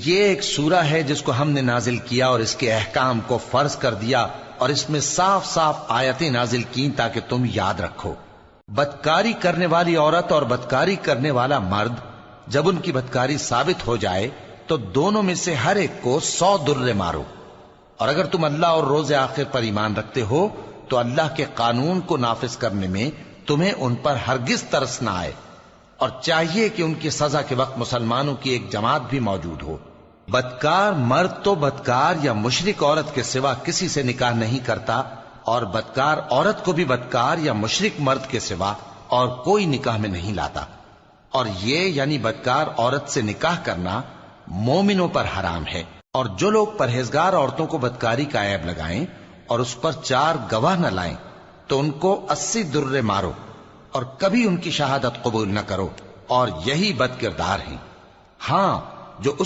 یہ ایک سورہ ہے جس کو ہم نے نازل کیا اور اس کے احکام کو فرض کر دیا اور اس میں صاف صاف آیتیں نازل کی تاکہ تم یاد رکھو۔ بدکاری کرنے والی عورت اور بدکاری کرنے والا مرد جب ان کی بدکاری ثابت ہو جائے تو دونوں میں سے ہر ایک کو 100 درے مارو، اور اگر تم اللہ اور روز آخر پر ایمان رکھتے ہو تو اللہ کے قانون کو نافذ کرنے میں تمہیں ان پر ہرگز ترس نہ آئے، اور چاہیے کہ ان کی سزا کے وقت مسلمانوں کی ایک جماعت بھی موجود ہو۔ بدکار مرد تو بدکار یا مشرک عورت کے سوا کسی سے نکاح نہیں کرتا، اور بدکار عورت کو بھی بدکار یا مشرک مرد کے سوا اور کوئی نکاح میں نہیں لاتا، اور یہ یعنی بدکار عورت سے نکاح کرنا مومنوں پر حرام ہے۔ اور جو لوگ پرہیزگار عورتوں کو بدکاری کا عیب لگائیں اور اس پر 4 گواہ نہ لائیں تو ان کو 80 درے مارو، اور کبھی ان کی شہادت قبول نہ کرو، اور یہی بد کردار ہیں۔ ہاں، جو اس